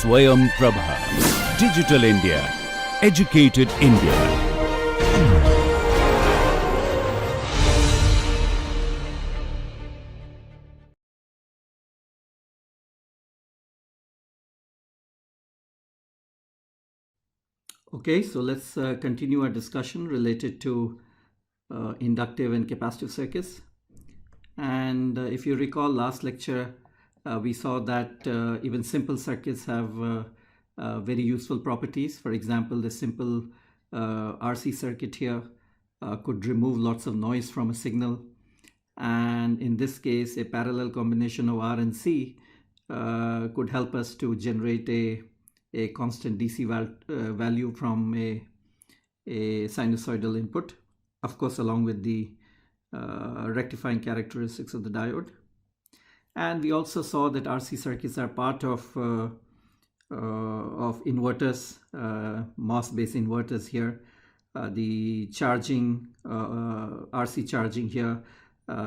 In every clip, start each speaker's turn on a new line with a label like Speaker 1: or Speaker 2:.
Speaker 1: Swayam Prabha. Digital India. Educated India.
Speaker 2: Okay, so let's continue our discussion related to inductive and capacitive circuits. And if you recall last lecture, we saw that even simple circuits have very useful properties. For example, the simple RC circuit here could remove lots of noise from a signal. And in this case, a parallel combination of R and C could help us to generate a constant DC value from a sinusoidal input, of course, along with the rectifying characteristics of the diode. And we also saw that RC circuits are part of inverters, MOS-based inverters here. The charging, RC charging here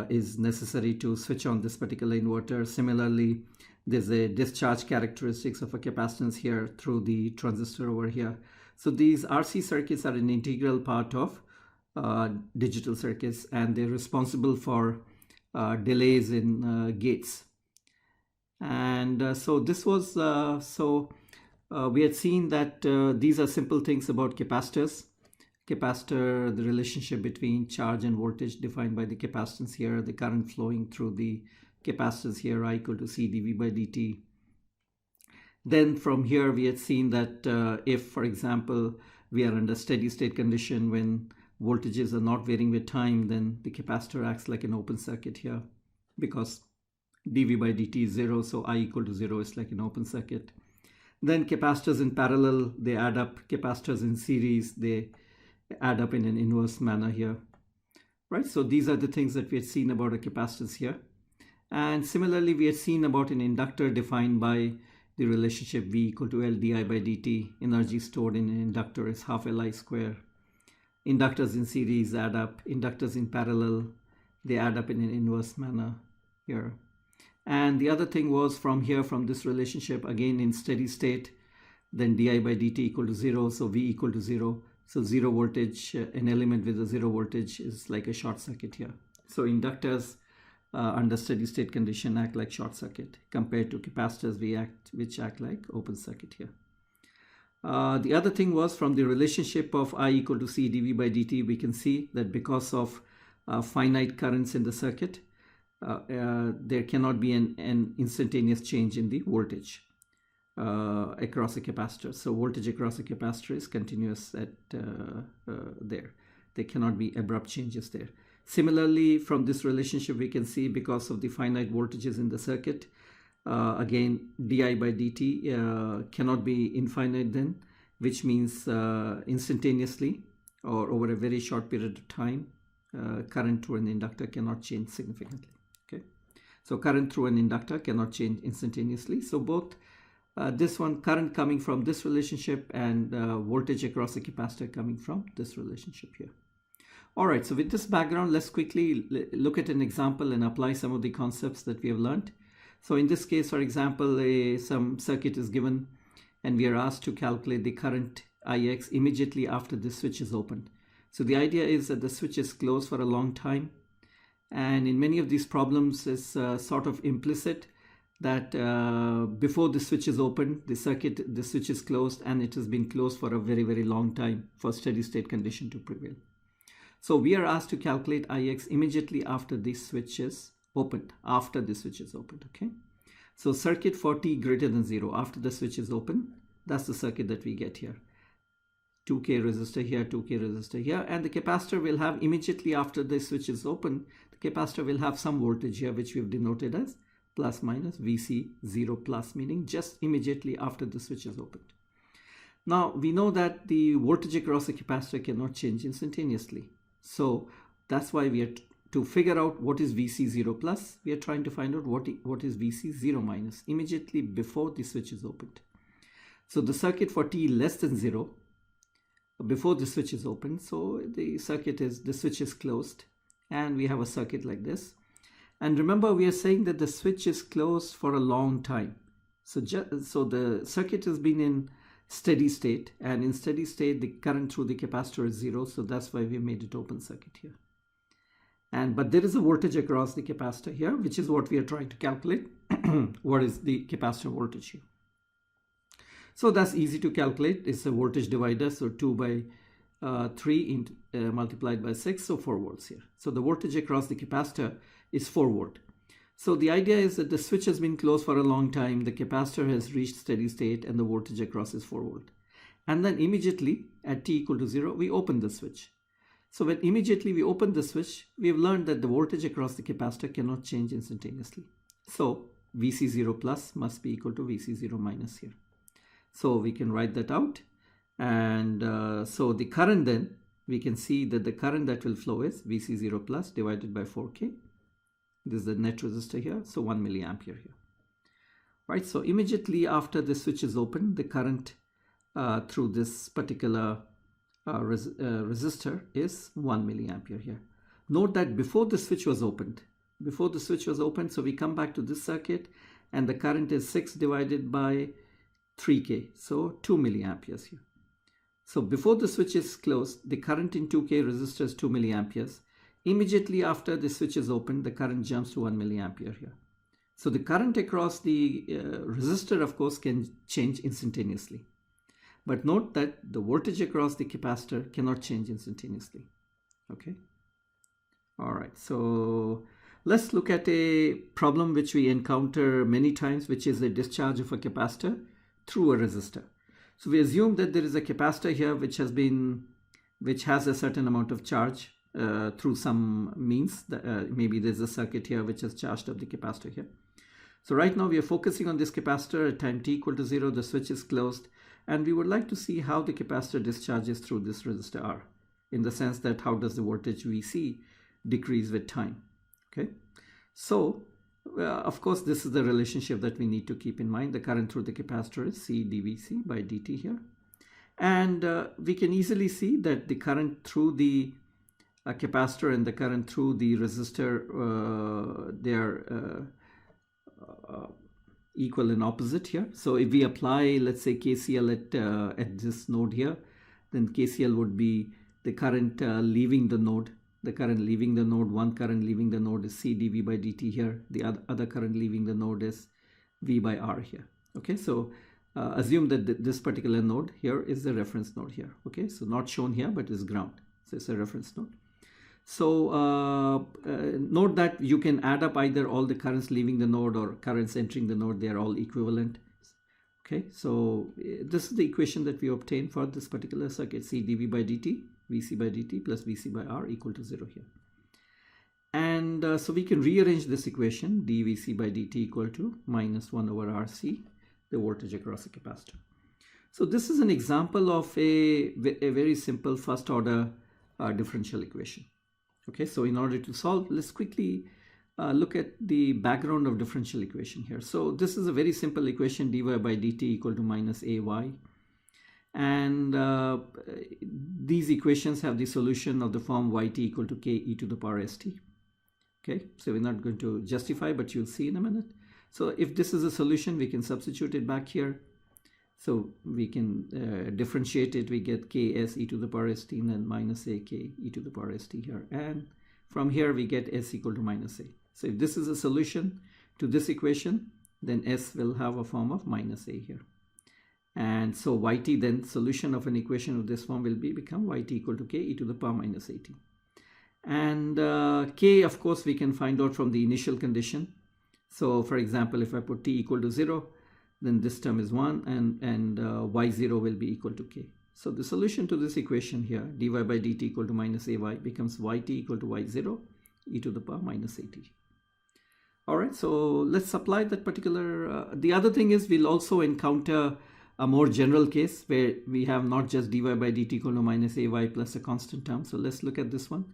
Speaker 2: is necessary to switch on this particular inverter. Similarly, there's a discharge characteristics of a capacitance here through the transistor over here. So these RC circuits are an integral part of digital circuits, and they're responsible for delays in gates. And so this was, we had seen that these are simple things about capacitors. Capacitor, the relationship between charge and voltage defined by the capacitance here, the current flowing through the capacitors here, I equal to C dV by dt. Then from here we had seen that if, for example, we are under steady state condition when voltages are not varying with time, then the capacitor acts like an open circuit here because dV by dt is 0, so I equal to 0 is like an open circuit. Then capacitors in parallel, they add up. Capacitors in series, they add up in an inverse manner here, right? So these are the things that we had seen about a capacitance here. And similarly, we had seen about an inductor defined by the relationship V equal to L di by dt. Energy stored in an inductor is half Li square. Inductors in series add up. Inductors in parallel, they add up in an inverse manner here. And the other thing was from here, from this relationship, again in steady state, then di by dt equal to 0, so V equal to 0. So 0 voltage, an element with a 0 voltage is like a short circuit here. So inductors under steady state condition act like short circuit compared to capacitors which act like open circuit here. The other thing was from the relationship of I equal to C dV by dt, we can see that because of finite currents in the circuit, there cannot be an instantaneous change in the voltage across a capacitor. So voltage across a capacitor is continuous at there. There cannot be abrupt changes there. Similarly, from this relationship, we can see because of the finite voltages in the circuit, again, di by dt cannot be infinite then, which means instantaneously or over a very short period of time, current through an inductor cannot change significantly. Okay, so current through an inductor cannot change instantaneously. So both this one, current coming from this relationship, and voltage across the capacitor coming from this relationship here. All right, so with this background, let's quickly look at an example and apply some of the concepts that we have learned. So in this case, for example, some circuit is given and we are asked to calculate the current Ix immediately after the switch is opened. So the idea is that the switch is closed for a long time, and in many of these problems is sort of implicit that before the switch is opened, the switch is closed, and it has been closed for a very, very long time for steady state condition to prevail. So we are asked to calculate Ix immediately after the switch is opened, okay? So circuit for t greater than 0, after the switch is open, that's the circuit that we get here. 2K resistor here, 2K resistor here, and the capacitor will have immediately after the switch is open, the capacitor will have some voltage here, which we've denoted as plus minus VC0 plus, meaning just immediately after the switch is opened. Now we know that the voltage across the capacitor cannot change instantaneously. So that's why we are to figure out what is VC0 plus, we are trying to find out what is VC0 minus immediately before the switch is opened. So the circuit for t less than 0, before the switch is open, so the switch is closed, and we have a circuit like this. And remember, we are saying that the switch is closed for a long time. So the circuit has been in steady state, and in steady state the current through the capacitor is 0, so that's why we made it open circuit here. But there is a voltage across the capacitor here, which is what we are trying to calculate. What is the capacitor voltage here? So that's easy to calculate. It's a voltage divider, so 2 by 3 multiplied by 6, so 4 volts here. So the voltage across the capacitor is 4 volt. So the idea is that the switch has been closed for a long time, the capacitor has reached steady state, and the voltage across is 4 volt. And then immediately at t equal to 0, we open the switch. So when immediately we open the switch, we have learned that the voltage across the capacitor cannot change instantaneously. So Vc0 plus must be equal to Vc0 minus here. So we can write that out. And so the current, then we can see that the current that will flow is Vc0 plus divided by 4K. This is the net resistor here, so 1 milliampere here. Right, so immediately after the switch is open, the current through this particular resistor is 1 milliampere here. Note that before the switch was opened, so we come back to this circuit, and the current is 6 divided by 3K, so 2 milliamperes here. So before the switch is closed, the current in 2K resistor is 2 milliamperes. Immediately after the switch is opened, the current jumps to 1 milliampere here. So the current across the resistor, of course, can change instantaneously. But note that the voltage across the capacitor cannot change instantaneously. Okay. All right. So let's look at a problem which we encounter many times, which is a discharge of a capacitor through a resistor. So we assume that there is a capacitor here which has a certain amount of charge through some means. Maybe there's a circuit here which has charged up the capacitor here. So right now we are focusing on this capacitor at time t equal to 0. The switch is closed, and we would like to see how the capacitor discharges through this resistor R, in the sense that how does the voltage Vc decrease with time. Okay, so of course this is the relationship that we need to keep in mind. The current through the capacitor is C dVc by dt here, and we can easily see that the current through the capacitor and the current through the resistor, they are equal and opposite here. So if we apply, let's say, KCL at this node here, then KCL would be the current leaving the node. The current leaving the node, one current leaving the node is C dV by dt here. The other current leaving the node is V by R here. Okay, so assume that this particular node here is the reference node here. Okay, so not shown here, but is ground. So it's a reference node. So note that you can add up either all the currents leaving the node or currents entering the node. They are all equivalent. Okay, so this is the equation that we obtain for this particular circuit: C dV by dt, Vc by dt plus Vc by R equal to 0 here. And so we can rearrange this equation: dVc by dt equal to minus 1 over RC, the voltage across the capacitor. So this is an example of a very simple first order differential equation. Okay, so in order to solve, let's quickly look at the background of differential equation here. So this is a very simple equation: dy by dt equal to minus ay, and these equations have the solution of the form yt equal to k e to the power st. Okay, so we're not going to justify, but you'll see in a minute. So if this is a solution, we can substitute it back here. So we can differentiate it. We get ks e to the power st and then minus a k e to the power st here. And from here we get s equal to minus a. So if this is a solution to this equation, then s will have a form of minus a here. And so yt, then solution of an equation of this form will become yt equal to k e to the power minus at. And k, of course, we can find out from the initial condition. So for example, if I put t equal to 0, then this term is 1 and y0 will be equal to k. So the solution to this equation here, dy by dt equal to minus ay, becomes yt equal to y0 e to the power minus at. All right, so let's apply that particular. The other thing is we'll also encounter a more general case where we have not just dy by dt equal to minus ay plus a constant term. So let's look at this one.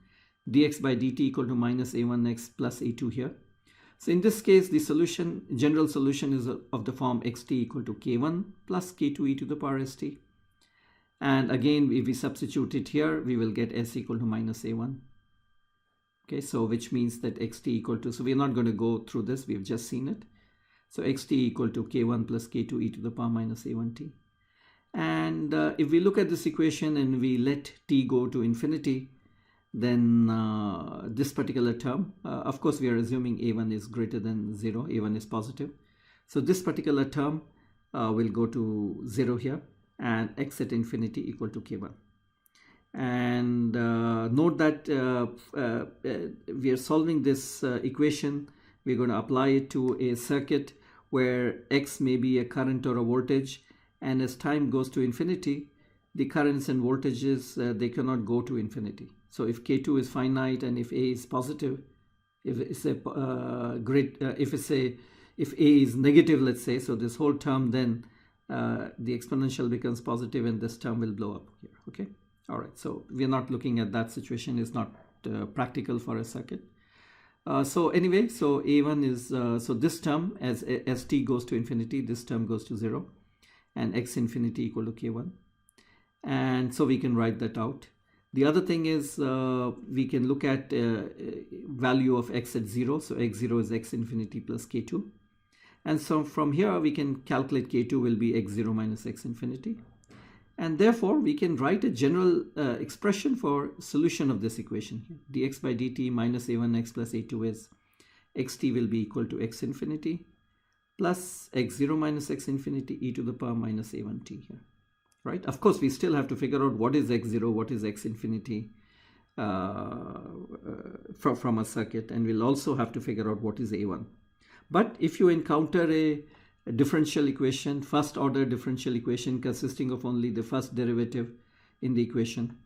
Speaker 2: Dx by dt equal to minus a1x plus a2 here. So in this case, the solution, general solution, is of the form xt equal to k1 plus k2 e to the power st. And again, if we substitute it here, we will get s equal to minus a1. Okay, so which means that xt equal to, so we're not going to go through this, we've just seen it. So xt equal to k1 plus k2 e to the power minus a1t. And if we look at this equation and we let t go to infinity, then this particular term, of course we are assuming a1 is greater than 0, a1 is positive. So this particular term will go to 0 here, and x at infinity equal to k1. And note that we are solving this equation. We're going to apply it to a circuit where x may be a current or a voltage, and as time goes to infinity, the currents and voltages, they cannot go to infinity. So if k2 is finite and if a is positive, if it's a if a is negative, let's say, so this whole term, then the exponential becomes positive and this term will blow up here. Okay, all right, so we're not looking at that situation. It's not practical for a circuit. So anyway, so a1 is so this term, as t goes to infinity, this term goes to 0, and x infinity equal to k1, and so we can write that out. The other thing is we can look at value of x at 0. So x0 is x infinity plus k2. And so from here we can calculate k2 will be x0 minus x infinity. And therefore we can write a general expression for solution of this equation here. dx by dt minus a1x plus a2 is xt will be equal to x infinity plus x0 minus x infinity e to the power minus a1t here. Right? Of course, we still have to figure out what is x0, what is x infinity from a circuit, and we'll also have to figure out what is a1. But if you encounter a differential equation, first order differential equation consisting of only the first derivative in the equation,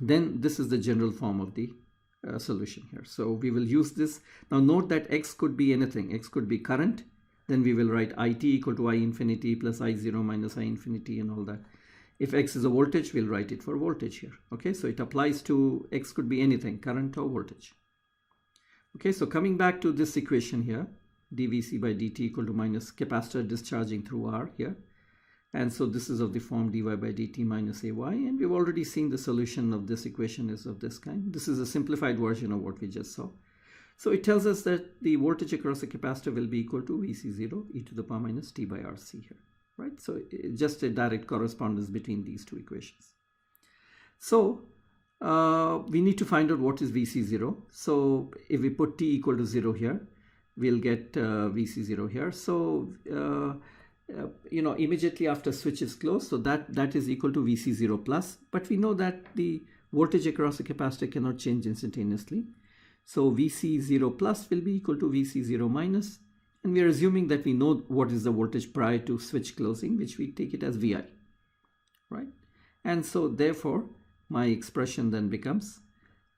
Speaker 2: then this is the general form of the solution here. So we will use this. Now note that x could be anything. X could be current. Then we will write it equal to I infinity plus I0 minus I infinity and all that. If x is a voltage, we'll write it for voltage here. Okay, so it applies to x could be anything, current or voltage. Okay, so coming back to this equation here, dvc by dt equal to minus capacitor discharging through R here. And so this is of the form dy by dt minus ay, and we've already seen the solution of this equation is of this kind. This is a simplified version of what we just saw. So it tells us that the voltage across the capacitor will be equal to Vc0 e to the power minus t by Rc here, right? So just a direct correspondence between these two equations. So we need to find out what is Vc0. So if we put t equal to 0 here, we'll get Vc0 here. So you know, immediately after switch is closed, so that is equal to Vc0 plus. But we know that the voltage across the capacitor cannot change instantaneously. So Vc0 plus will be equal to Vc0 minus, and we are assuming that we know what is the voltage prior to switch closing, which we take it as Vi, right? And so therefore my expression then becomes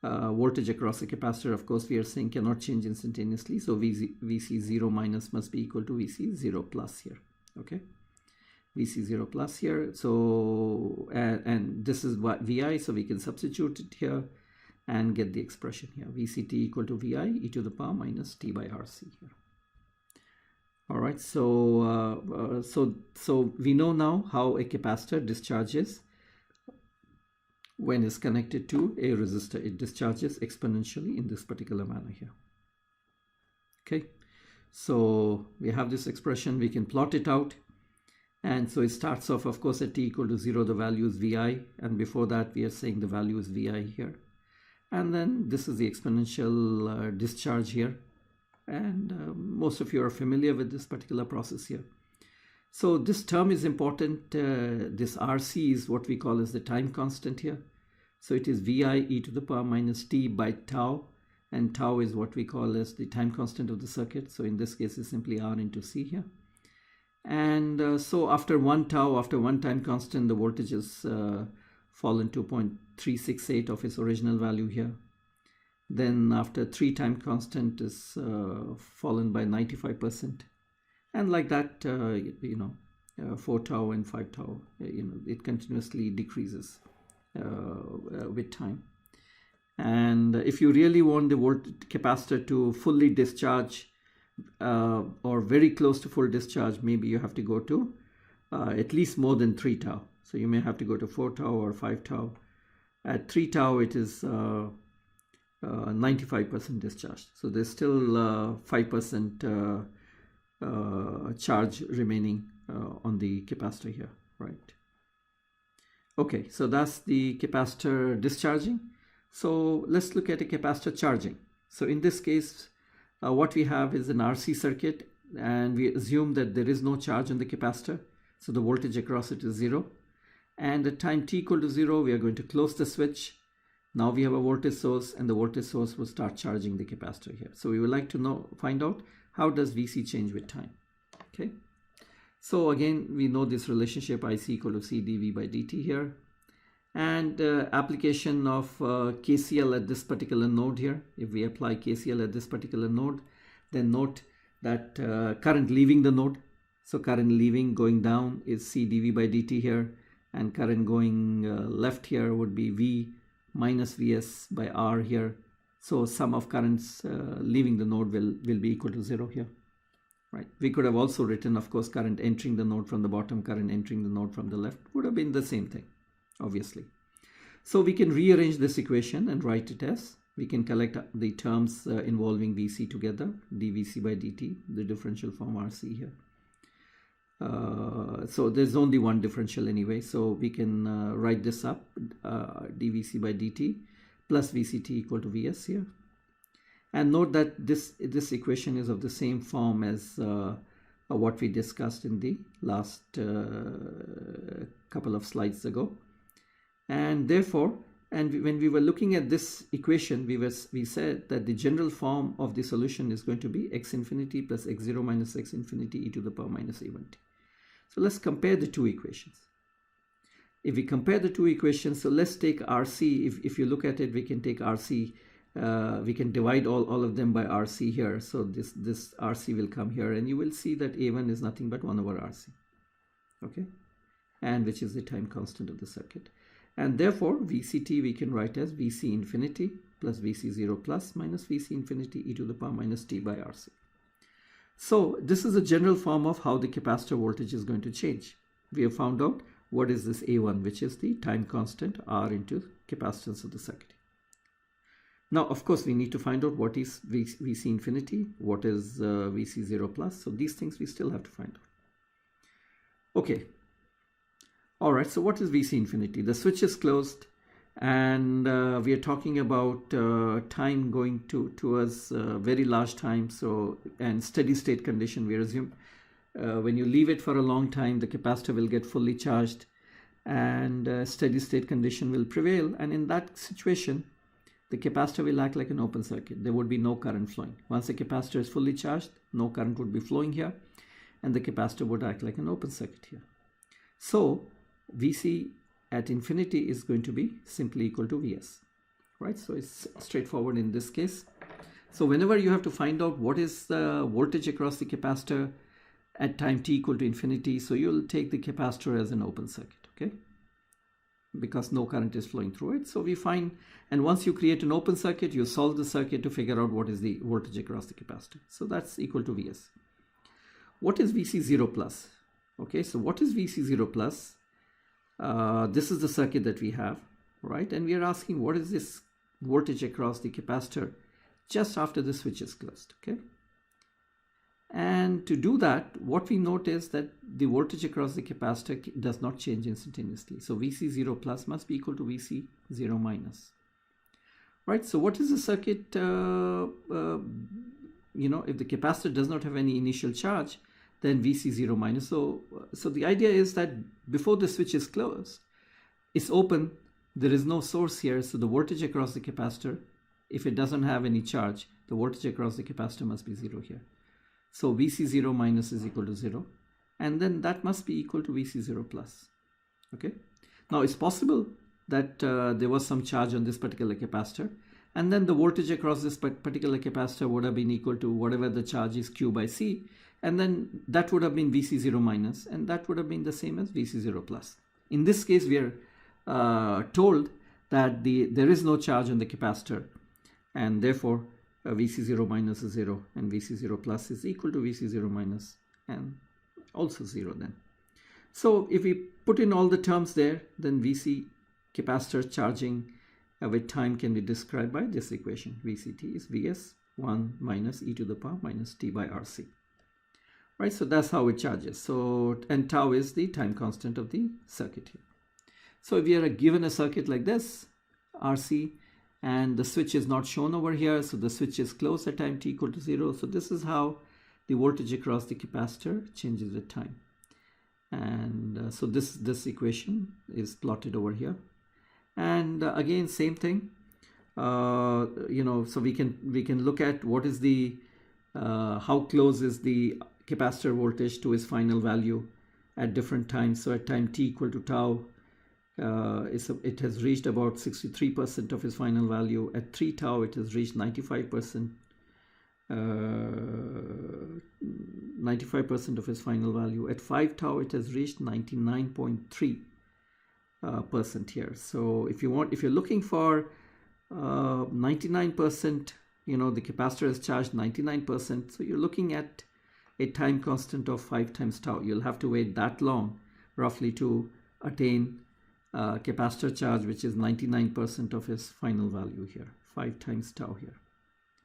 Speaker 2: voltage across the capacitor, of course we are saying cannot change instantaneously, so Vc0 minus must be equal to Vc0 plus here. Okay, Vc0 plus here. So and this is what Vi, so we can substitute it here and get the expression here, Vct equal to Vi e to the power minus t by Rc here. All right, so so we know now how a capacitor discharges when it's connected to a resistor. It discharges exponentially in this particular manner here. Okay, so we have this expression, we can plot it out. And so it starts off, of course, at t equal to 0, the value is Vi, and before that we are saying the value is Vi here. And then this is the exponential discharge here. And most of you are familiar with this particular process here. So this term is important. This Rc is what we call as the time constant here. So it is Vi e to the power minus t by tau. And tau is what we call as the time constant of the circuit. So in this case, it's simply R into C here. And so after 1 tau, after 1 time constant, the voltage is fallen to 0.368 of its original value here. Then after 3 time constant is fallen by 95%. And like that, you know, 4 tau and 5 tau, you know, it continuously decreases with time. And if you really want the capacitor to fully discharge or very close to full discharge, maybe you have to go to at least more than 3 tau. So you may have to go to 4 tau or 5 tau. At 3 tau, it is 95% discharged. So there's still 5% charge remaining on the capacitor here, right? Okay, so that's the capacitor discharging. So let's look at a capacitor charging. So in this case, what we have is an RC circuit, and we assume that there is no charge on the capacitor. So the voltage across it is 0. And at time t equal to 0, we are going to close the switch. Now we have a voltage source, and the voltage source will start charging the capacitor here. So we would like to find out how does VC change with time. Okay. So again, we know this relationship IC equal to C dV by dt here. And application of KCL at this particular node here. If we apply KCL at this particular node, then note that current leaving the node. So current leaving going down is C dV by dt here. And current going left here would be V minus Vs by R here. So sum of currents leaving the node will be equal to 0 here. Right. We could have also written, of course, current entering the node from the bottom, current entering the node from the left would have been the same thing, obviously. So we can rearrange this equation and write it as, we can collect the terms involving VC together, dVC by dt, the differential form RC here. So there's only one differential anyway, so we can write this up, dVC by dt plus VCT equal to Vs here. And note that this equation is of the same form as what we discussed in the last couple of slides ago. And therefore, when we were looking at this equation, we said that the general form of the solution is going to be x infinity plus x0 minus x infinity e to the power minus a1t. So let's compare the two equations. If we compare the two equations, so let's take RC. If you look at it, we can take RC. We can divide all of them by RC here. So this RC will come here, and you will see that A1 is nothing but 1 over RC. Okay, and which is the time constant of the circuit. And therefore, VCT we can write as VC infinity plus VC0 plus minus VC infinity e to the power minus t by RC. So this is a general form of how the capacitor voltage is going to change. We have found out what is this A1, which is the time constant R into capacitance of the circuit. Now, of course, we need to find out what is VC infinity, what is VC0 plus. So these things we still have to find out. Okay. All right. So what is VC infinity? The switch is closed, and we are talking about time going towards very large time. So, and steady state condition, we assume. When you leave it for a long time, the capacitor will get fully charged, and steady state condition will prevail. And in that situation, the capacitor will act like an open circuit. There would be no current flowing. Once the capacitor is fully charged, no current would be flowing here, and the capacitor would act like an open circuit here. So VC at infinity is going to be simply equal to Vs, right? So it's straightforward in this case. So whenever you have to find out what is the voltage across the capacitor at time t equal to infinity, so you'll take the capacitor as an open circuit, okay? Because no current is flowing through it. So we find, and once you create an open circuit, you solve the circuit to figure out what is the voltage across the capacitor. So that's equal to Vs. What is VC0 plus? Okay, so what is VC0 plus? This is the circuit that we have, right? And we are asking what is this voltage across the capacitor just after the switch is closed, okay? And to do that, what we note is that the voltage across the capacitor does not change instantaneously. So VC0 plus must be equal to VC0 minus. Right, so what is the circuit, if the capacitor does not have any initial charge, then VC0 minus. So the idea is that before the switch is closed, it's open, there is no source here, so the voltage across the capacitor, if it doesn't have any charge, the voltage across the capacitor must be 0 here. So VC0 minus is equal to 0, and then that must be equal to VC0 plus. Okay. Now it's possible that there was some charge on this particular capacitor, and then the voltage across this particular capacitor would have been equal to whatever the charge is Q by C, and then that would have been VC0 minus, and that would have been the same as VC0 plus. In this case, we are told that there is no charge on the capacitor, and therefore VC0 minus is 0 and VC0 plus is equal to VC0 minus and also 0 then. So if we put in all the terms there, then VC capacitor charging with time can be described by this equation. VCT is Vs 1 minus e to the power minus t by RC. right? So that's how it charges. So, and tau is the time constant of the circuit here. So if we are given a circuit like this, RC, and the switch is not shown over here, so the switch is closed at time t equal to 0. So this is how the voltage across the capacitor changes with time. And so this equation is plotted over here. And again, same thing. So we can look at what is the how close is the capacitor voltage to its final value at different times. So at time t equal to tau, it has reached about 63% of its final value. At 3 tau, it has reached 95%. 95% of its final value. At 5 tau, it has reached 99.3% here. So if you're looking for 99%, the capacitor is charged 99%. So you're looking at a time constant of 5 times tau. You'll have to wait that long, roughly, to attain capacitor charge, which is 99% of its final value here, 5 times tau here.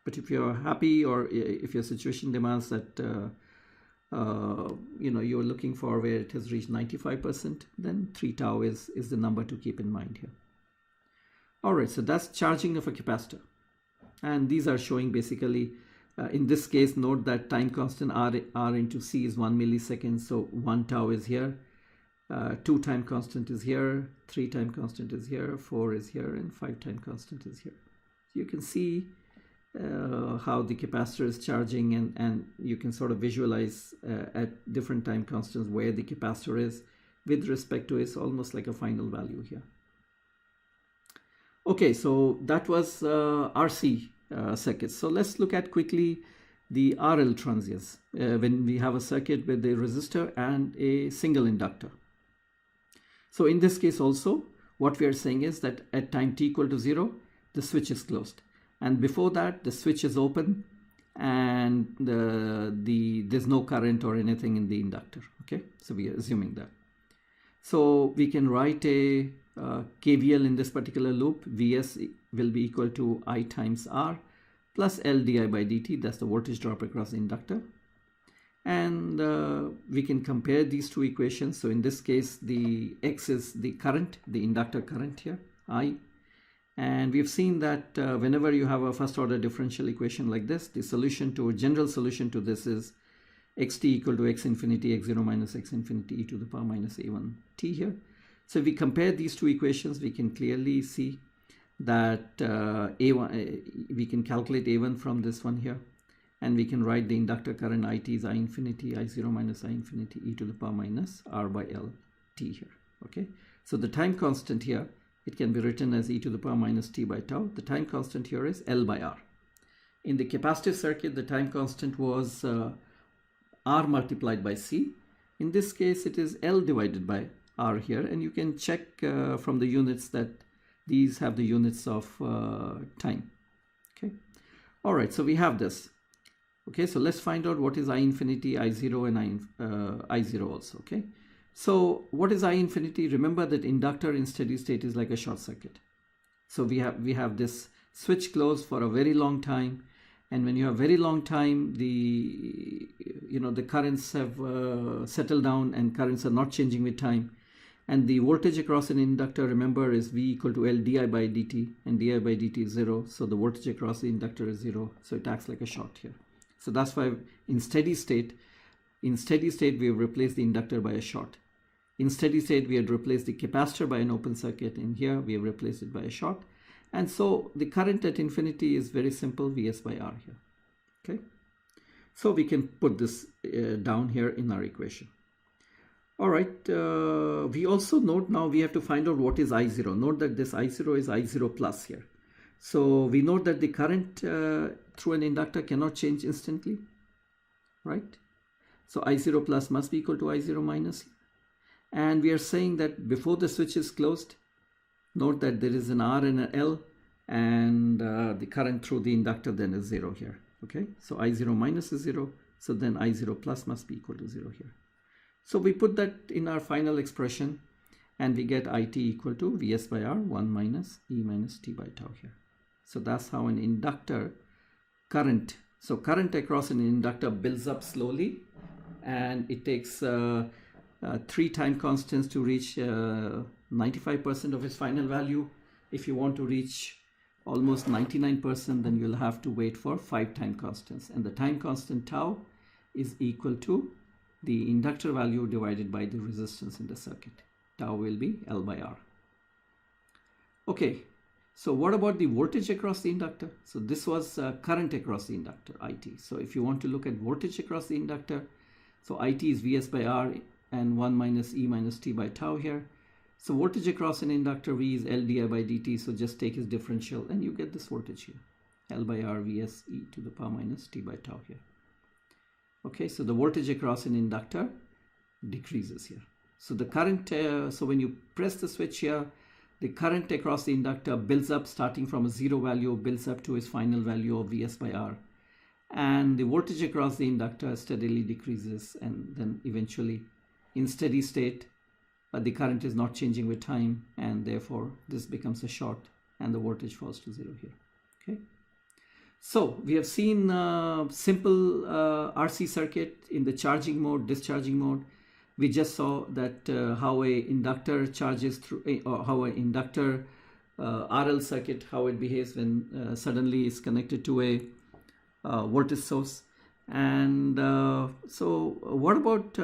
Speaker 2: But if you're happy, or if your situation demands that you're looking for where it has reached 95%, then 3 tau is the number to keep in mind here. All right, so that's charging of a capacitor. And these are showing basically, in this case, note that time constant R into C is 1 millisecond. So 1 tau is here, 2 time constant is here, 3 time constant is here, 4 is here, and 5 time constant is here. So you can see how the capacitor is charging, and you can sort of visualize at different time constants where the capacitor is with respect to its almost like a final value here. Okay, so that was RC circuits. So let's look at quickly the RL transients when we have a circuit with a resistor and a single inductor. So in this case also, what we are saying is that at time t equal to 0, the switch is closed. And before that, the switch is open, and there's no current or anything in the inductor. Okay, so we are assuming that. So we can write a KVL in this particular loop. Vs will be equal to I times R plus L di by dt. That's the voltage drop across the inductor. And we can compare these two equations. So in this case, the X is the current, the inductor current here, I. And we've seen that whenever you have a first order differential equation like this, the general solution to this is xt equal to x infinity x0 minus x infinity e to the power minus a1t here. So if we compare these two equations, we can clearly see that we can calculate a1 from this one here, and we can write the inductor current it is I infinity I0 minus I infinity e to the power minus r by l t here. Okay, so the time constant here, it can be written as e to the power minus t by tau. The time constant here is L by R. In the capacitive circuit, the time constant was R multiplied by C. In this case, it is L divided by R here. And you can check from the units that these have the units of time. Okay. All right, so we have this. Okay, so let's find out what is I infinity, I0, and I0 also. Okay. So what is I infinity? Remember that inductor in steady state is like a short circuit. So we have this switch closed for a very long time, and when you have very long time, the currents have settled down, and currents are not changing with time, and the voltage across an inductor, remember, is V equal to L di by dt, and di by dt is 0. So the voltage across the inductor is 0. So it acts like a short here. So that's why in steady state we have replaced the inductor by a short. In steady state, we had replaced the capacitor by an open circuit. In here, we have replaced it by a short. And so the current at infinity is very simple, Vs by R here. Okay. So we can put this down here in our equation. All right. We also note now we have to find out what is I0. Note that this I0 is I0 plus here. So we note that the current through an inductor cannot change instantly, right? So I0 plus must be equal to I0 minus. And we are saying that before the switch is closed, note that there is an R and an L, and the current through the inductor then is 0 here. Okay, so I0 minus is 0, so then I0 plus must be equal to 0 here. So we put that in our final expression, and we get IT equal to Vs by R, 1 minus E minus T by tau here. So that's how an inductor current, so current across an inductor builds up slowly, and it takes 3 time constants to reach 95% of its final value. If you want to reach almost 99%, then you'll have to wait for 5 time constants, and the time constant tau is equal to the inductor value divided by the resistance in the circuit. Tau will be L by R. Okay, so what about the voltage across the inductor? So this was current across the inductor, IT. So if you want to look at voltage across the inductor, so IT is Vs by R and 1 minus E minus T by tau here. So voltage across an inductor, V is L di by dt, so just take its differential and you get this voltage here, L by R Vs E to the power minus T by tau here. Okay, so the voltage across an inductor decreases here. So the current, so when you press the switch here, the current across the inductor builds up, starting from a 0 value, builds up to its final value of Vs by R. And the voltage across the inductor steadily decreases, and then eventually in steady state, the current is not changing with time, and therefore this becomes a short and the voltage falls to 0 here. Okay. So we have seen simple RC circuit in the charging mode, discharging mode. We just saw that how a inductor charges through, or how an inductor RL circuit, how it behaves when suddenly is connected to a voltage source. And so what about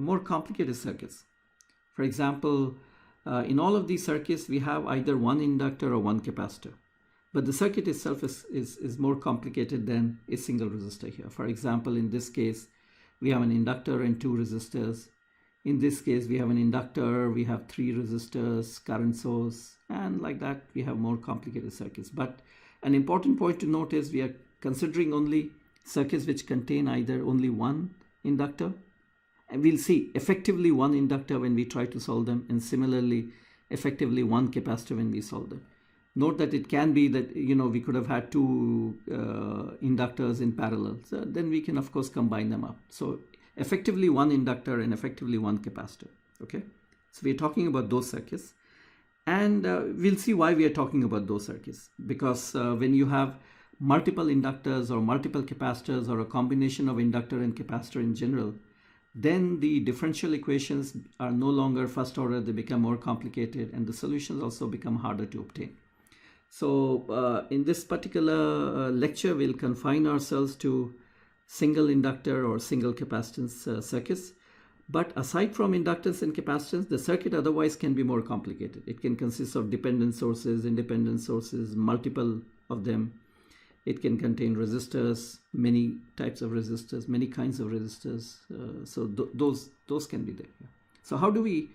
Speaker 2: more complicated circuits? For example, in all of these circuits, we have either one inductor or one capacitor. But the circuit itself is more complicated than a single resistor here. For example, in this case, we have an inductor and 2 resistors. In this case, we have an inductor, we have 3 resistors, current source, and like that, we have more complicated circuits. But an important point to note is we are considering only circuits which contain either only one inductor, and we'll see effectively one inductor when we try to solve them, and similarly, effectively one capacitor when we solve them. Note that it can be that, you know, we could have had 2 inductors in parallel. So then we can, of course, combine them up. So effectively one inductor and effectively one capacitor. Okay. So we're talking about those circuits. And we'll see why we are talking about those circuits. Because when you have multiple inductors or multiple capacitors or a combination of inductor and capacitor in general, then the differential equations are no longer first order. They become more complicated, and the solutions also become harder to obtain. So in this particular lecture, we'll confine ourselves to single inductor or single capacitance circuits. But aside from inductance and capacitance, the circuit otherwise can be more complicated. It can consist of dependent sources, independent sources, multiple of them. It can contain resistors, many types of resistors, many kinds of resistors. So those can be there. So how do we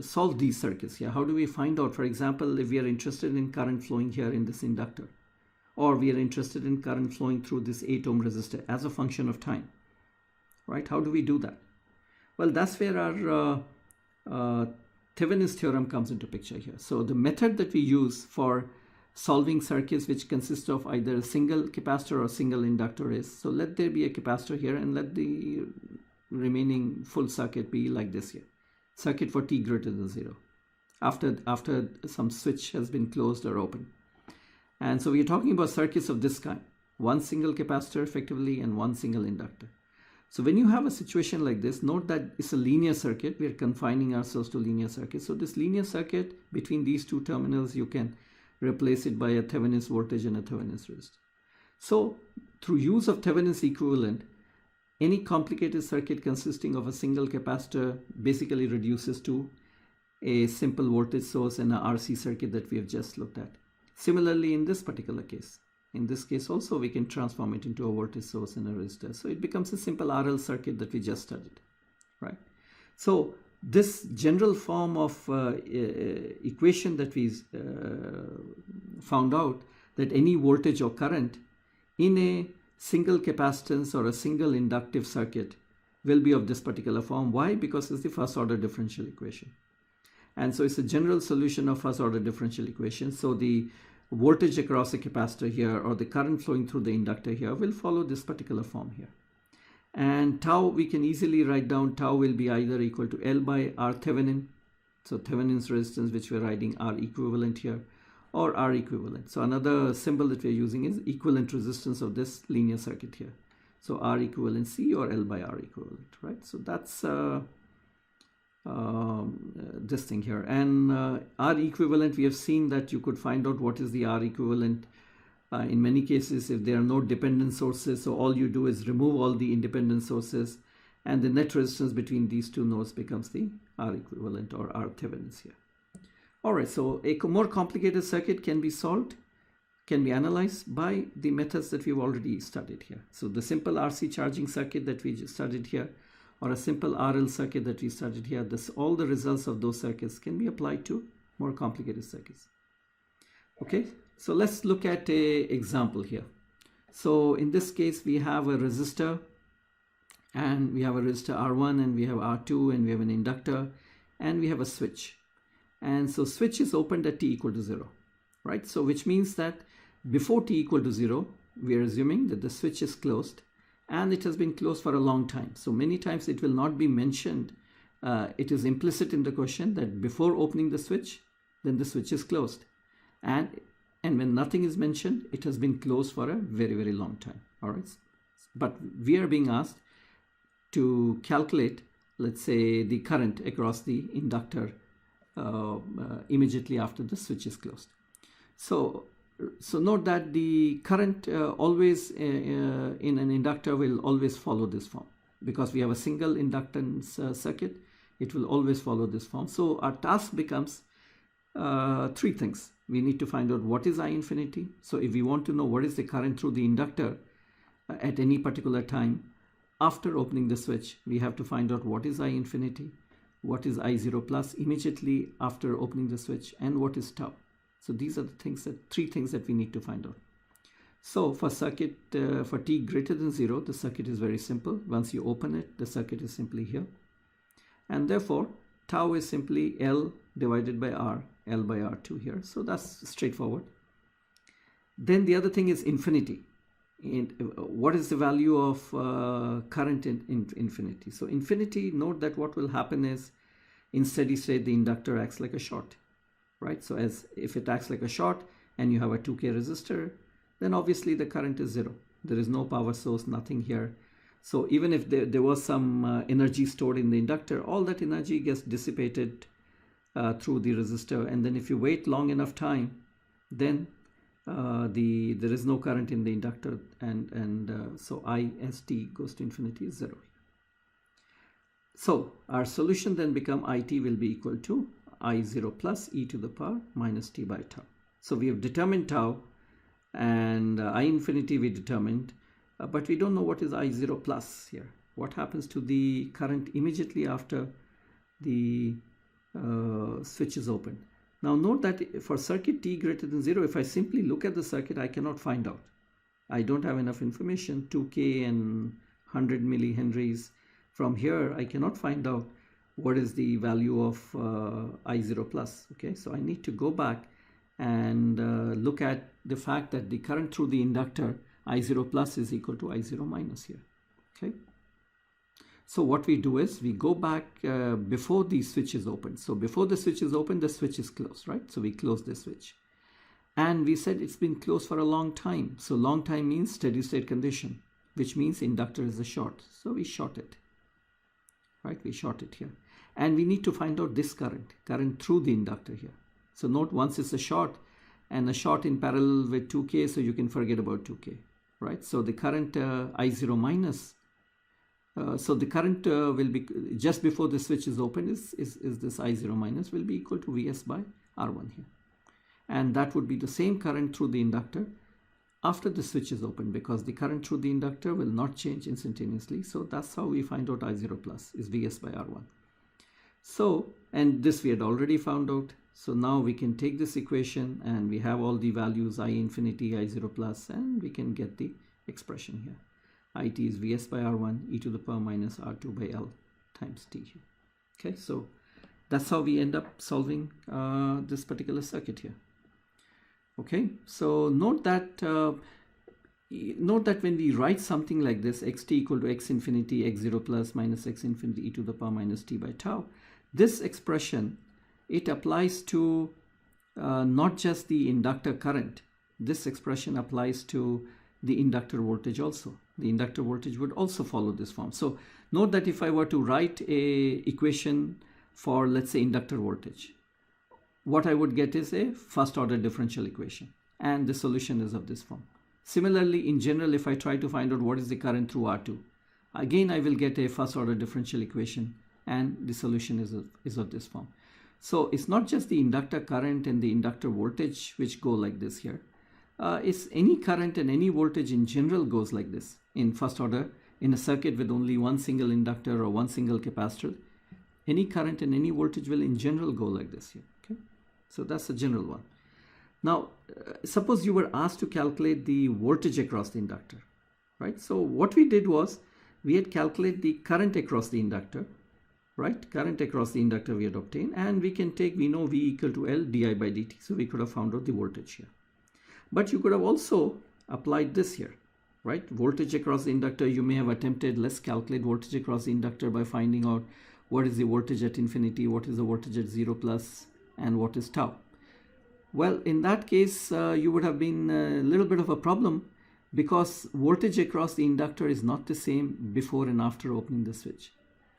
Speaker 2: solve these circuits here? How do we find out, for example, if we are interested in current flowing here in this inductor, or we are interested in current flowing through this 8 ohm resistor as a function of time, right? How do we do that? Well, that's where our Thevenin's theorem comes into picture here. So the method that we use for solving circuits which consist of either a single capacitor or single inductor is, so let there be a capacitor here and let the remaining full circuit be like this here. Circuit for t greater than 0 after some switch has been closed or open. And so we are talking about circuits of this kind, one single capacitor effectively and one single inductor. So when you have a situation like this, note that it's a linear circuit. We are confining ourselves to linear circuits. So this linear circuit, between these two terminals, you can replace it by a Thevenin's voltage and a Thevenin's resistor. So through use of Thevenin's equivalent, any complicated circuit consisting of a single capacitor basically reduces to a simple voltage source and a RC circuit that we have just looked at. Similarly, in this particular case, in this case also, we can transform it into a voltage source and a resistor. So it becomes a simple RL circuit that we just studied, right? So this general form of equation that we found out, that any voltage or current in a single capacitance or a single inductive circuit will be of this particular form. Why? Because it's the first order differential equation. And so it's a general solution of first order differential equation. So the voltage across a capacitor here or the current flowing through the inductor here will follow this particular form here. And tau, we can easily write down tau will be either equal to L by R Thevenin. So Thevenin's resistance, which we're writing R equivalent here, or R equivalent. So another symbol that we're using is equivalent resistance of this linear circuit here. So R equivalent C or L by R equivalent, right? So that's this thing here. And R equivalent, we have seen that you could find out what is the R equivalent in many cases if there are no dependent sources. So all you do is remove all the independent sources, and the net resistance between these two nodes becomes the R equivalent or R Thevenin's here. All right, so a more complicated circuit can be solved, can be analyzed by the methods that we've already studied here. So the simple RC charging circuit that we just studied here, or a simple RL circuit that we studied here, all the results of those circuits can be applied to more complicated circuits. Okay, so let's look at an example here. So in this case, we have a resistor, and we have a resistor R1, and we have R2, and we have an inductor, and we have a switch. And so switch is opened at t equal to 0, right? So which means that before t equal to 0, we are assuming that the switch is closed, and it has been closed for a long time. So many times it will not be mentioned. It is implicit in the question that before opening the switch, then the switch is closed. And when nothing is mentioned, it has been closed for a very, very long time. All right. But we are being asked to calculate, let's say, the current across the inductor immediately after the switch is closed. So note that the current always in an inductor will always follow this form, because we have a single inductance circuit. It will always follow this form. So our task becomes three things. We need to find out what is I infinity. So if we want to know what is the current through the inductor at any particular time after opening the switch, we have to find out what is I infinity, what is I0 plus immediately after opening the switch, and what is tau. So these are the things three things that we need to find out. So for circuit, for t greater than 0, the circuit is very simple. Once you open it, the circuit is simply here. And therefore, tau is simply L divided by R, L by R2 here. So that's straightforward. Then the other thing is infinity. What is the value of current in infinity? So infinity, note that what will happen is in steady state, the inductor acts like a short, right? So as if it acts like a short and you have a 2K resistor, then obviously the current is 0. There is no power source, nothing here. So even if there was some energy stored in the inductor, all that energy gets dissipated through the resistor. And then if you wait long enough time, then there is no current in the inductor, and so I as t goes to infinity is 0. So our solution then become IT will be equal to I0 plus e to the power minus t by tau. So we have determined tau, and I infinity we determined, but we don't know what is I0 plus here. What happens to the current immediately after the switch is open? Now note that for circuit t greater than 0, if I simply look at the circuit, I cannot find out. I don't have enough information, 2K and 100 millihenries. From here, I cannot find out what is the value of I0 plus. Okay, so I need to go back and look at the fact that the current through the inductor, I0 plus is equal to I0 minus here. Okay. So what we do is we go back before the switch is open. So before the switch is open, the switch is closed, right? So we close the switch. And we said it's been closed for a long time. So long time means steady state condition, which means inductor is a short. So we short it, right? We short it here. And we need to find out this current through the inductor here. So note once it's a short, and a short in parallel with 2K, so you can forget about 2K, right? So the current I0 minus, so the current will be just before the switch is open is this I0 minus will be equal to Vs by R1 here. And that would be the same current through the inductor after the switch is open, because the current through the inductor will not change instantaneously. So that's how we find out I0 plus is Vs by R1. So, and this we had already found out. So now we can take this equation and we have all the values I infinity, I0 plus, and we can get the expression here. IT is Vs by R1 e to the power minus R2 by L times t here. Okay, so that's how we end up solving this particular circuit here. Okay, so note that when we write something like this, xt equal to x infinity x0 plus minus x infinity e to the power minus t by tau, this expression, it applies to not just the inductor current. This expression applies to the inductor voltage also. The inductor voltage would also follow this form. So note that if I were to write a equation for, let's say, inductor voltage, what I would get is a first order differential equation, and the solution is of this form. Similarly, in general, if I try to find out what is the current through R2, again I will get a first order differential equation, and the solution is of this form. So it's not just the inductor current and the inductor voltage which go like this here. It's any current and any voltage in general goes like this in first order in a circuit with only one single inductor or one single capacitor. Any current and any voltage will in general go like this here. Okay, so that's the general one. Now, suppose you were asked to calculate the voltage across the inductor, right? So what we did was we had calculated the current across the inductor, right? Current across the inductor we had obtained, and we can take, we know V equal to L di by dt. So we could have found out the voltage here. But you could have also applied this here, right? Voltage across the inductor, you may have attempted, let's calculate voltage across the inductor by finding out what is the voltage at infinity, what is the voltage at 0 plus, and what is tau. Well, in that case, you would have been a little bit of a problem, because voltage across the inductor is not the same before and after opening the switch.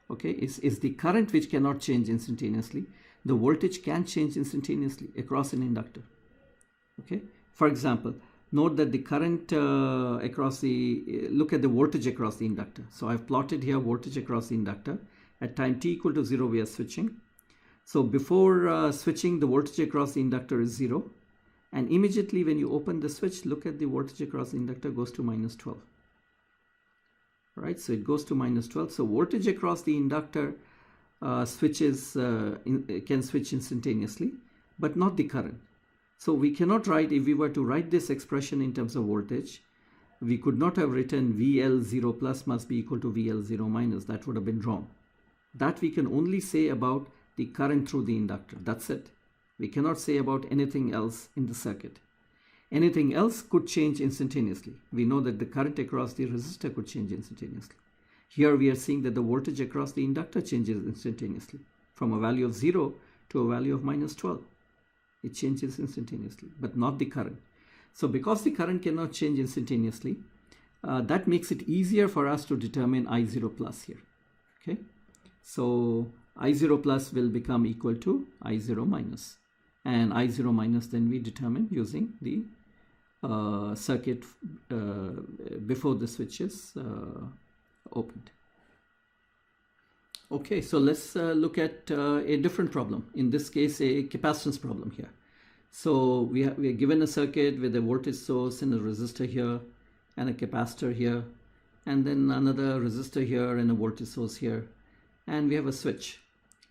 Speaker 2: Okay, it's the current which cannot change instantaneously. The voltage can change instantaneously across an inductor. Okay, for example, note that the current across the, look at the voltage across the inductor. So I've plotted here voltage across the inductor. At time t equal to 0, we are switching. So before switching, the voltage across the inductor is 0. And immediately when you open the switch, look at the voltage across the inductor goes to minus 12. Right, so it goes to minus 12. So voltage across the inductor switches can switch instantaneously, but not the current. So we cannot write, if we were to write this expression in terms of voltage, we could not have written VL0 plus must be equal to VL0 minus. That would have been wrong. That we can only say about the current through the inductor. That's it. We cannot say about anything else in the circuit. Anything else could change instantaneously. We know that the current across the resistor could change instantaneously. Here we are seeing that the voltage across the inductor changes instantaneously from a value of 0 to a value of minus 12. It changes instantaneously, but not the current. So because the current cannot change instantaneously, that makes it easier for us to determine I0 plus here. Okay, so I0 plus will become equal to I0 minus, and I0 minus then we determine using the circuit before the switch is opened. Okay, so let's look at a different problem. In this case, a capacitance problem here. So we are given a circuit with a voltage source and a resistor here and a capacitor here, and then another resistor here and a voltage source here, and we have a switch,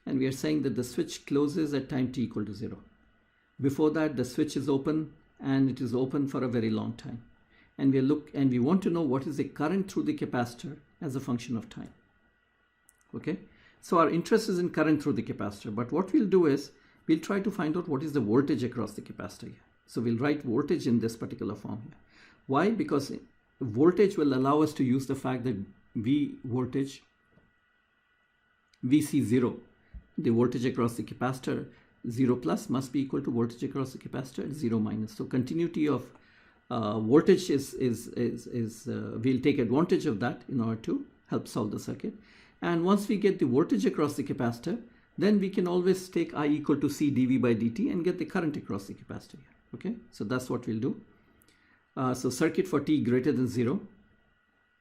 Speaker 2: and we are saying that the switch closes at time t equal to 0. Before that, the switch is open, and it is open for a very long time, and we want to know what is the current through the capacitor as a function of time. Okay, so our interest is in current through the capacitor, but what we'll do is we'll try to find out what is the voltage across the capacitor here. So we'll write voltage in this particular form here. Why? Because voltage will allow us to use the fact that voltage VC0, the voltage across the capacitor 0 plus must be equal to voltage across the capacitor at 0 minus. So continuity of voltage we'll take advantage of that in order to help solve the circuit. And once we get the voltage across the capacitor, then we can always take I equal to C dV by dt and get the current across the capacitor here. Okay, so that's what we'll do. So circuit for t greater than 0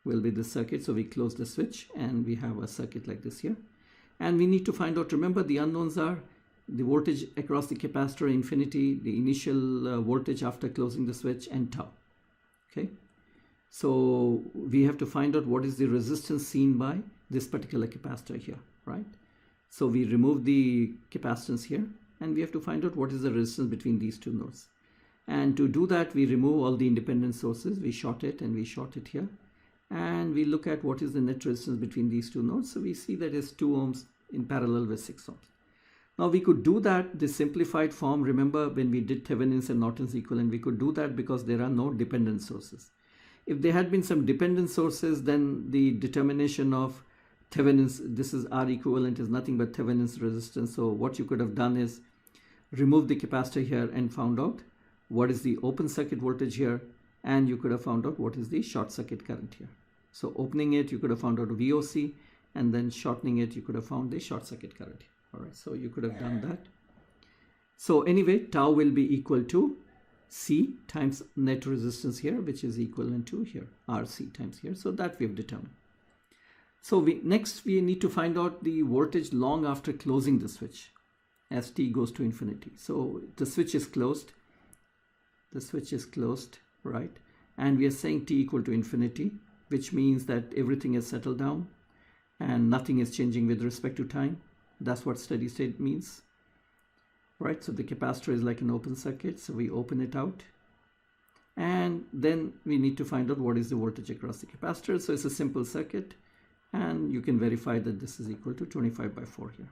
Speaker 2: will be the circuit. So we close the switch and we have a circuit like this here. And we need to find out, remember the unknowns are the voltage across the capacitor infinity, the initial voltage after closing the switch, and tau. Okay, so we have to find out what is the resistance seen by this particular capacitor here, right? So we remove the capacitance here, and we have to find out what is the resistance between these two nodes. And to do that, we remove all the independent sources, we short it, and we short it here, and we look at what is the net resistance between these two nodes. So we see that is 2 ohms in parallel with 6 ohms. Now we could do that, the simplified form, remember when we did Thevenin's and Norton's equivalent, we could do that because there are no dependent sources. If there had been some dependent sources, then the determination of Thevenin's, this is R equivalent, is nothing but Thevenin's resistance. So what you could have done is remove the capacitor here and found out what is the open circuit voltage here and you could have found out what is the short circuit current here. So opening it, you could have found out VOC, and then shortening it, you could have found the short circuit current. All right, so you could have done that. So anyway, tau will be equal to C times net resistance here, which is equivalent to here, RC times here. So that we have determined. So next we need to find out the voltage long after closing the switch as t goes to infinity. So the switch is closed. The switch is closed, right? And we are saying t equal to infinity, which means that everything is settled down and nothing is changing with respect to time. That's what steady state means, right? So the capacitor is like an open circuit. So we open it out. And then we need to find out what is the voltage across the capacitor. So it's a simple circuit. And you can verify that this is equal to 25 by 4 here.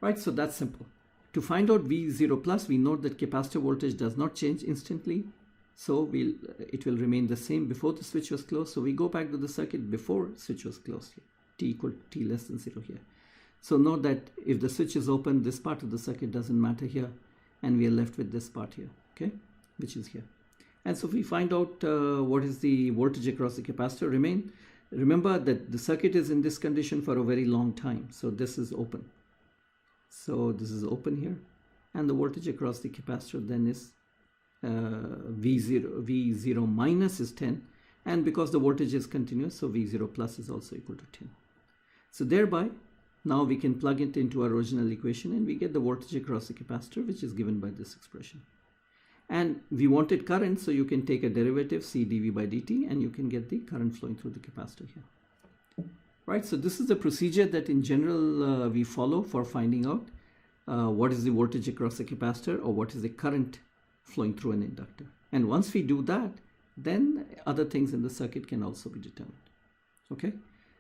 Speaker 2: Right, so that's simple. To find out V0 plus, we note that capacitor voltage does not change instantly. So it will remain the same before the switch was closed. So we go back to the circuit before switch was closed here. T equal to T less than 0 here. So note that if the switch is open, this part of the circuit doesn't matter here. And we are left with this part here, okay, which is here. And so if we find out what is the voltage across the capacitor, remember that the circuit is in this condition for a very long time. So this is open. So this is open here. And the voltage across the capacitor then is V0 minus is 10. And because the voltage is continuous, so V0 plus is also equal to 10. So thereby, now we can plug it into our original equation and we get the voltage across the capacitor, which is given by this expression. And we wanted current, so you can take a derivative, C dV by dt, and you can get the current flowing through the capacitor here. Right, so this is the procedure that in general we follow for finding out what is the voltage across the capacitor or what is the current flowing through an inductor. And once we do that, then other things in the circuit can also be determined. Okay,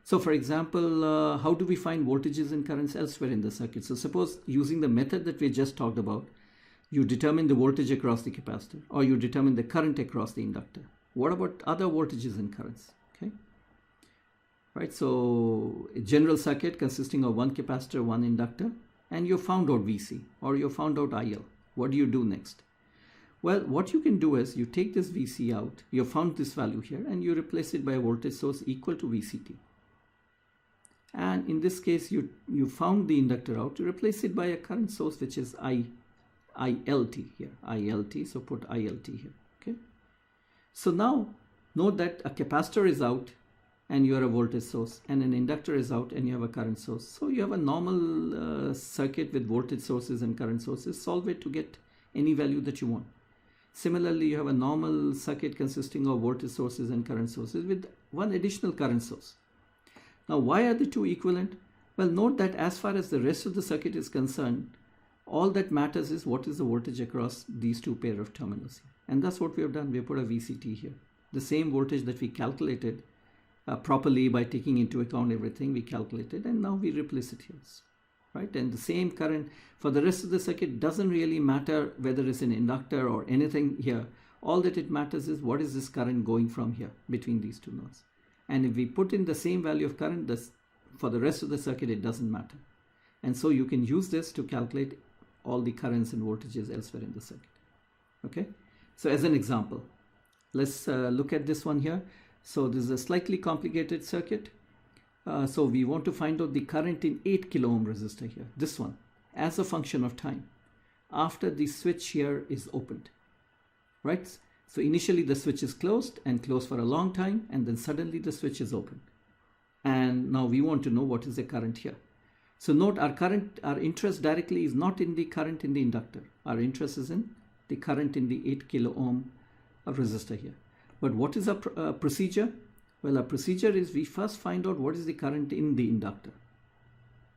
Speaker 2: so for example, how do we find voltages and currents elsewhere in the circuit? So suppose using the method that we just talked about, you determine the voltage across the capacitor or you determine the current across the inductor. What about other voltages and currents? Okay, right, so a general circuit consisting of one capacitor, one inductor, and you found out VC or you found out IL. What do you do next? Well, what you can do is you take this VC out, you found this value here, and you replace it by a voltage source equal to VCT. And in this case, you found the inductor out, you replace it by a current source, which is ILT here, ILT, so put ILT here, okay? So now, note that a capacitor is out and you are a voltage source, and an inductor is out and you have a current source. So you have a normal circuit with voltage sources and current sources. Solve it to get any value that you want. Similarly, you have a normal circuit consisting of voltage sources and current sources with one additional current source. Now, why are the two equivalent? Well, note that as far as the rest of the circuit is concerned, all that matters is what is the voltage across these two pair of terminals here. And that's what we have done. We have put a VCT here. The same voltage that we calculated properly by taking into account everything we calculated, and now we replace it here. Right? And the same current for the rest of the circuit doesn't really matter whether it's an inductor or anything here. All that it matters is what is this current going from here between these two nodes. And if we put in the same value of current, for the rest of the circuit, it doesn't matter. And so you can use this to calculate all the currents and voltages elsewhere in the circuit. Okay, so as an example, let's look at this one here. So this is a slightly complicated circuit. So we want to find out the current in 8 kilo ohm resistor here, this one, as a function of time after the switch here is opened, right? So initially the switch is closed and closed for a long time, and then suddenly the switch is open. And now we want to know what is the current here. So note our interest directly is not in the current in the inductor. Our interest is in the current in the 8 kilo ohm resistor here. But what is our procedure? Well, our procedure is we first find out what is the current in the inductor,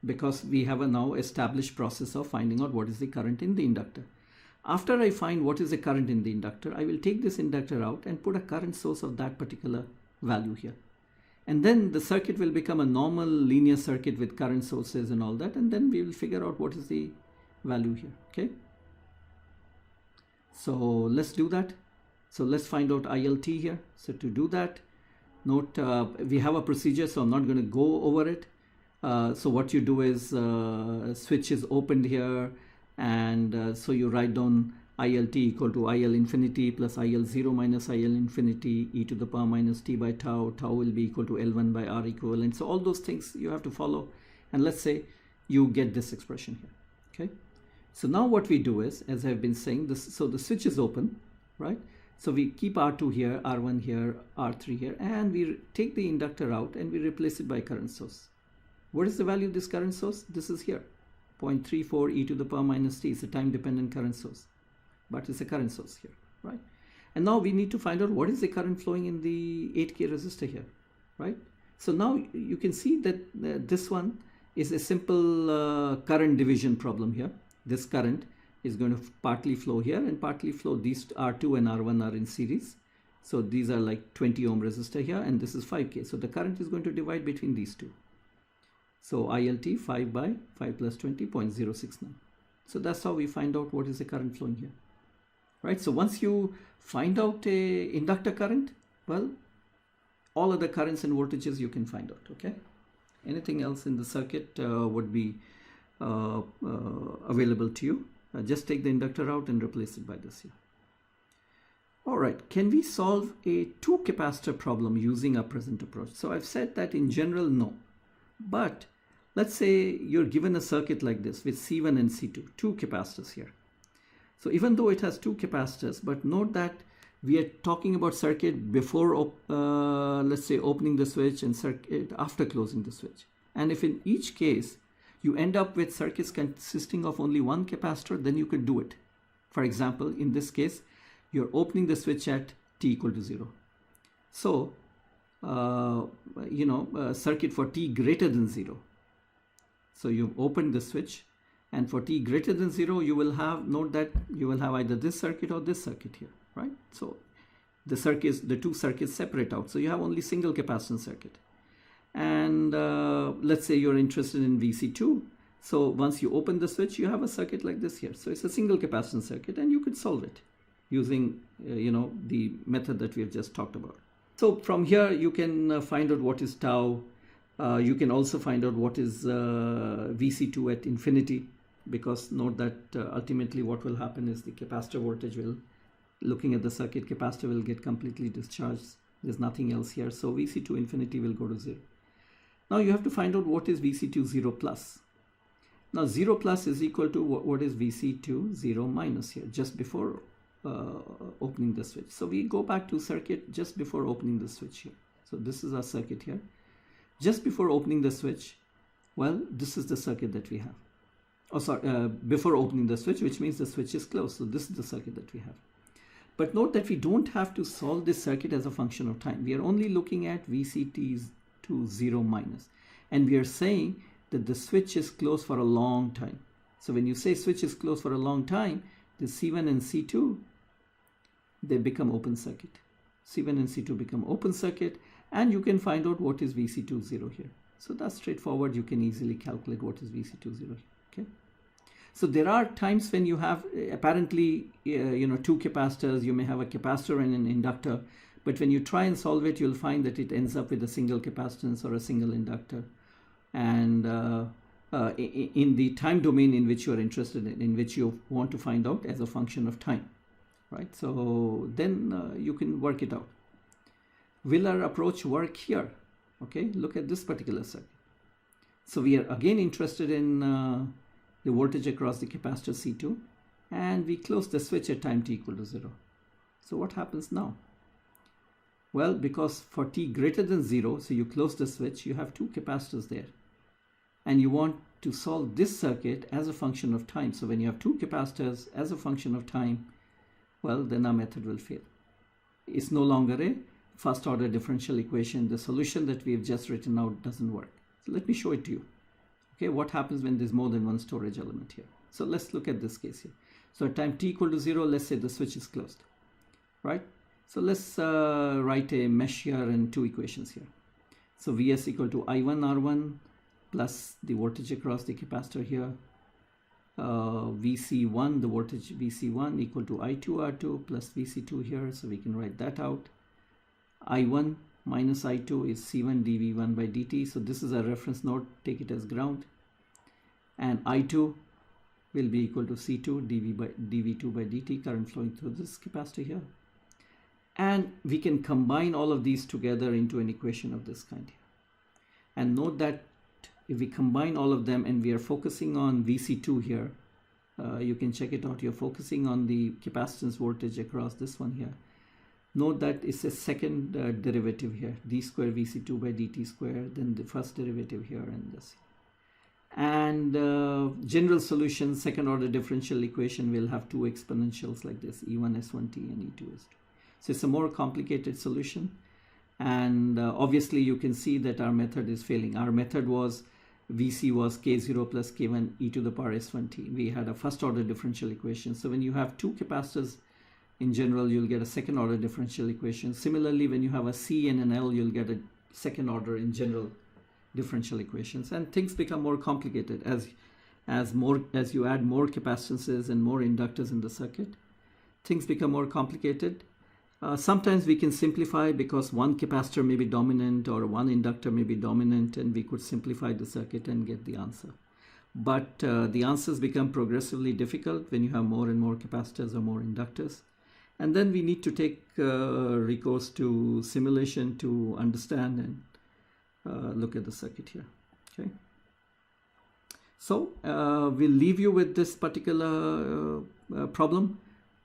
Speaker 2: because we have a now established process of finding out what is the current in the inductor. After I find what is the current in the inductor, I will take this inductor out and put a current source of that particular value here. And then the circuit will become a normal linear circuit with current sources and all that. And then we will figure out what is the value here. Okay. So let's do that. So let's find out ILT here. So to do that, note we have a procedure, so I'm not going to go over it. So what you do is switch is opened here, and so you write down IL t equal to IL infinity plus IL 0 minus IL infinity e to the power minus t by tau. Tau will be equal to L1 by R equivalent. So all those things you have to follow. And let's say you get this expression here. Okay. So now what we do is, as I've been saying, so the switch is open, right? So we keep R2 here, R1 here, R3 here, and we take the inductor out and we replace it by current source. What is the value of this current source? This is here, 0.34 e to the power minus t. It's a time-dependent current source, but it's a current source here, right? And now we need to find out what is the current flowing in the 8K resistor here, right? So now you can see that this one is a simple current division problem here. This current is going to partly flow here and partly flow. These R2 and R1 are in series. So these are like 20 ohm resistor here, and this is 5K. So the current is going to divide between these two. So ILT 5 by 5 plus 20, 0.069. So that's how we find out what is the current flowing here, right? So once you find out a inductor current, well, all other currents and voltages you can find out, okay? Anything else in the circuit would be available to you. Just take the inductor out and replace it by this here. All right, can we solve a two capacitor problem using our present approach? So I've said that in general, no. But let's say you're given a circuit like this with C1 and C2, two capacitors here. So even though it has two capacitors, but note that we are talking about circuit before, let's say, opening the switch and circuit after closing the switch. And if in each case, you end up with circuits consisting of only one capacitor, then you could do it. For example, in this case, you're opening the switch at t equal to 0. So, circuit for t greater than 0. So you've opened the switch, and for t greater than 0, you will have, note that you will have either this circuit or this circuit here, right? So the two circuits separate out. So you have only single capacitance circuit. And let's say you're interested in VC2. So once you open the switch, you have a circuit like this here. So it's a single capacitance circuit, and you could solve it using, the method that we have just talked about. So from here, you can find out what is tau. You can also find out what is VC2 at infinity, because note that ultimately what will happen is the capacitor voltage will, looking at the circuit, capacitor will get completely discharged. There's nothing else here. So VC2 infinity will go to 0. Now you have to find out what is VC2 0 plus. Now 0 plus is equal to what is VC2 0 minus here, just before opening the switch. So we go back to circuit just before opening the switch here. So this is our circuit here. Just before opening the switch, well, this is the circuit that we have. Oh, sorry, before opening the switch, which means the switch is closed. So this is the circuit that we have. But note that we don't have to solve this circuit as a function of time. We are only looking at VCT to 0 minus. And we are saying that the switch is closed for a long time. So when you say switch is closed for a long time, the C1 and C2, they become open circuit. C1 and C2 become open circuit, and you can find out what is VC2 0 here. So that's straightforward. You can easily calculate what is VC2 0 here. Okay. So there are times when you have apparently, two capacitors. You may have a capacitor and an inductor, but when you try and solve it, you'll find that it ends up with a single capacitance or a single inductor. And in the time domain in which you are interested in which you want to find out as a function of time, right? So then you can work it out. Will our approach work here? Okay, look at this particular circuit. So we are again interested in the voltage across the capacitor C2, and we close the switch at time t equal to 0. So what happens now? Well, because for t greater than 0, so you close the switch, you have two capacitors there. And you want to solve this circuit as a function of time. So when you have two capacitors as a function of time, well, then our method will fail. It's no longer a first order differential equation. The solution that we have just written out doesn't work. So let me show it to you. Okay, what happens when there's more than one storage element here? So let's look at this case here. So at time t equal to 0, let's say the switch is closed, right? So let's write a mesh here and two equations here. So Vs equal to I1 R1 plus the voltage across the capacitor here. VC1, the voltage VC1 equal to I2 R2 plus VC2 here. So we can write that out. I1 minus I2 is C1 dV1 by dt. So this is a reference node. Take it as ground. And I2 will be equal to C2 dV2 by dt, current flowing through this capacitor here. And we can combine all of these together into an equation of this kind here. And note that if we combine all of them and we are focusing on VC2 here, you can check it out. You're focusing on the capacitance voltage across this one here. Note that it's a second derivative here, d square VC2 by dt square, then the first derivative here and this. And general solution, second order differential equation will have two exponentials like this, E1 S1t and E2 S2. So it's a more complicated solution. And obviously you can see that our method is failing. Our method was Vc was k0 plus k1 e to the power s1t. We had a first order differential equation. So when you have two capacitors in general, you'll get a second order differential equation. Similarly, when you have a C and an L, you'll get a second order in general differential equations. And things become more complicated as you add more capacitances and more inductors in the circuit. Things become more complicated. Sometimes we can simplify because one capacitor may be dominant or one inductor may be dominant, and we could simplify the circuit and get the answer. But the answers become progressively difficult when you have more and more capacitors or more inductors. And then we need to take recourse to simulation to understand and look at the circuit here. Okay. So we'll leave you with this particular problem.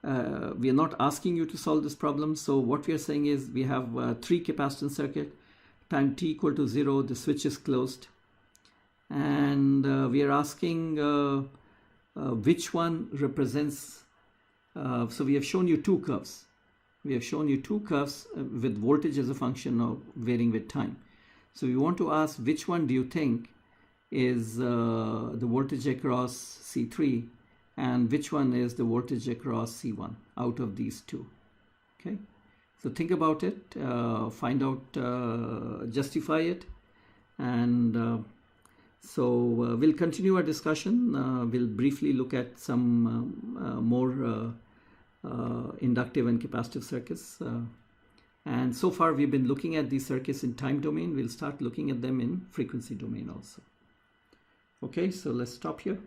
Speaker 2: We are not asking you to solve this problem. So what we are saying is we have a 3 capacitance circuit. Time t equal to 0, the switch is closed. And we are asking which one represents, so we have shown you 2 curves. We have shown you 2 curves with voltage as a function of varying with time. So we want to ask which one do you think is the voltage across C3 and which one is the voltage across C1 out of these 2. Okay, so think about it, find out, justify it, and so we'll continue our discussion. We'll briefly look at some more inductive and capacitive circuits. And so far we've been looking at these circuits in time domain. We'll start looking at them in frequency domain also. Okay, so let's stop here.